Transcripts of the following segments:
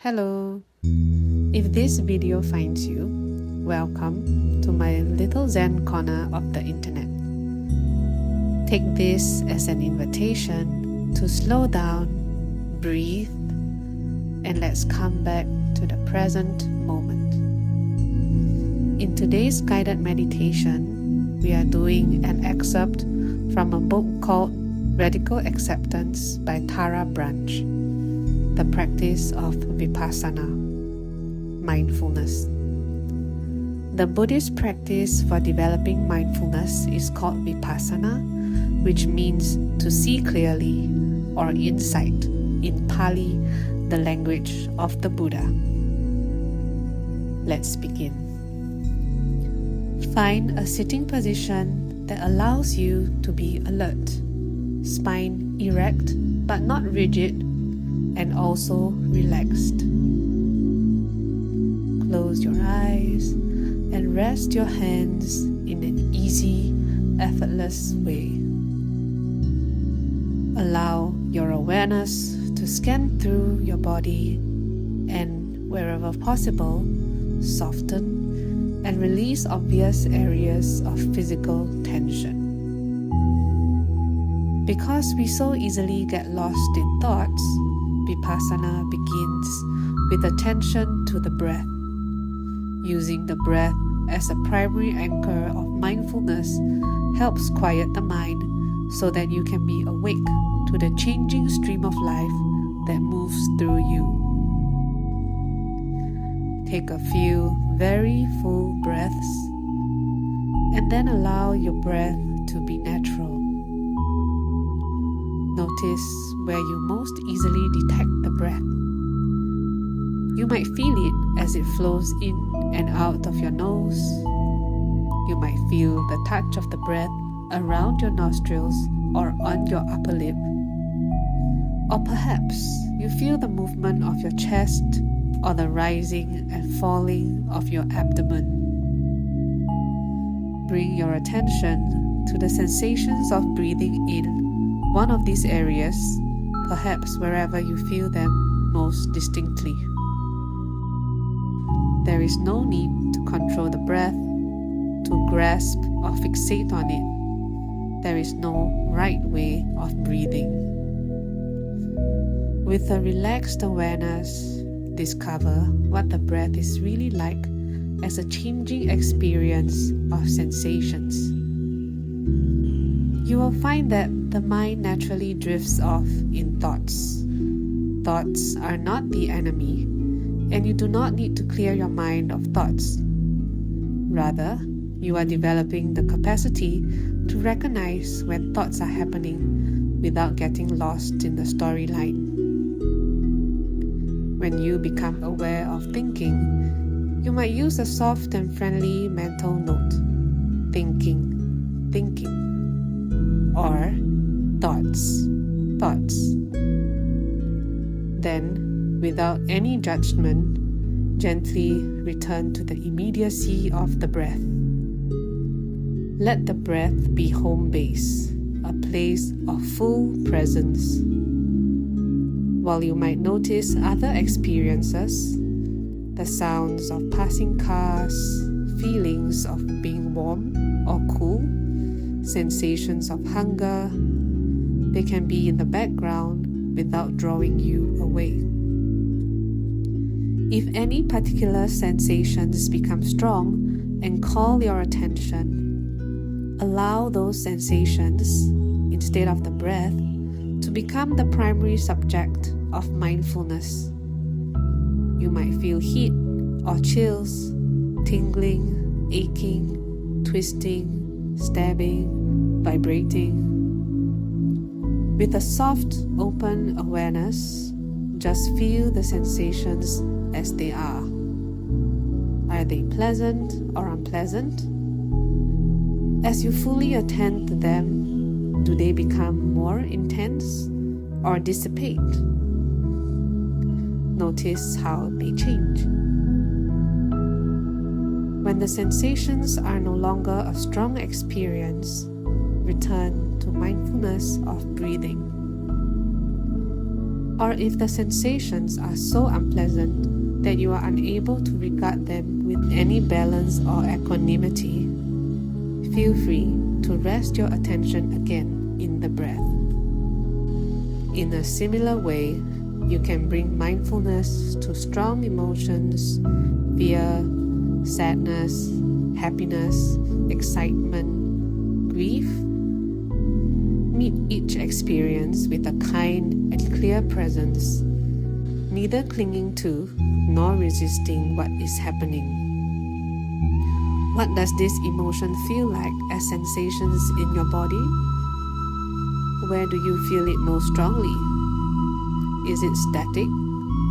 Hello! If this video finds you, welcome to my little Zen corner of the internet. Take this as an invitation to slow down, breathe, and let's come back to the present moment. In today's guided meditation, we are doing an excerpt from a book called Radical Acceptance by Tara Brach, the practice of vipassana, mindfulness. The Buddhist practice for developing mindfulness is called vipassana, which means to see clearly or insight in Pali, the language of the Buddha. Let's begin. Find a sitting position that allows you to be alert, spine erect but not rigid, and also relaxed. Close your eyes and rest your hands in an easy, effortless way. Allow your awareness to scan through your body and, wherever possible, soften and release obvious areas of physical tension. Because we so easily get lost in thoughts, vipassana begins with attention to the breath. Using the breath as a primary anchor of mindfulness helps quiet the mind so that you can be awake to the changing stream of life that moves through you. Take a few very full breaths and then allow your breath to be natural. Notice where you most easily detect the breath. You might feel it as it flows in and out of your nose. You might feel the touch of the breath around your nostrils or on your upper lip. Or perhaps you feel the movement of your chest or the rising and falling of your abdomen. Bring your attention to the sensations of breathing in one of these areas, perhaps wherever you feel them most distinctly. There is no need to control the breath, to grasp or fixate on it. There is no right way of breathing. With a relaxed awareness, discover what the breath is really like as a changing experience of sensations. You will find that the mind naturally drifts off in thoughts. Thoughts are not the enemy, and you do not need to clear your mind of thoughts. Rather, you are developing the capacity to recognize when thoughts are happening without getting lost in the storyline. When you become aware of thinking, you might use a soft and friendly mental note, thinking, or thoughts. Then, without any judgment, gently return to the immediacy of the breath. Let the breath be home base, a place of full presence. While you might notice other experiences, the sounds of passing cars, feelings of being warm or cool, sensations of hunger, they can be in the background without drawing you away. If any particular sensations become strong and call your attention, allow those sensations, instead of the breath, to become the primary subject of mindfulness. You might feel heat or chills, tingling, aching, twisting, stabbing, vibrating. With a soft, open awareness, just feel the sensations as they are. Are they pleasant or unpleasant? As you fully attend to them, do they become more intense or dissipate? Notice how they change. When the sensations are no longer a strong experience, return to mindfulness of breathing. or if the sensations are so unpleasant that you are unable to regard them with any balance or equanimity, feel free to rest your attention again in the breath. In a similar way, you can bring mindfulness to strong emotions, fear, sadness, happiness, excitement, grief. Meet each experience with a kind and clear presence, neither clinging to nor resisting what is happening. What does this emotion feel like as sensations in your body? Where do you feel it most strongly? Is it static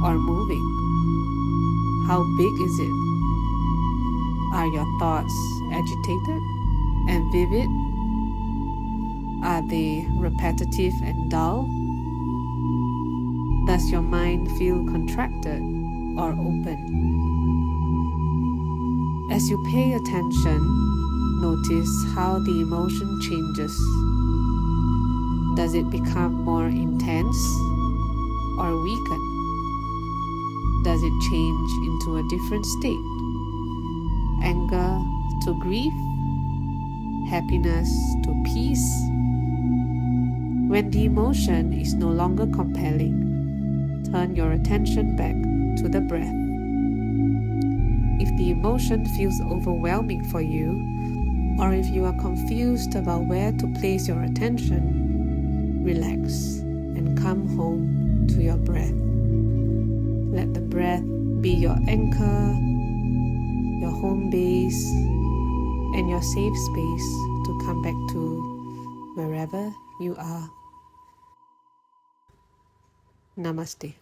or moving? How big is it? Are your thoughts agitated and vivid? Are they repetitive and dull? Does your mind feel contracted or open? As you pay attention, notice how the emotion changes. Does it become more intense or weaken? Does it change into a different state? Anger to grief? Happiness to peace? When the emotion is no longer compelling, turn your attention back to the breath. If the emotion feels overwhelming for you, or if you are confused about where to place your attention, relax and come home to your breath. Let the breath be your anchor, your home base, and your safe space to come back to wherever you are. Namaste.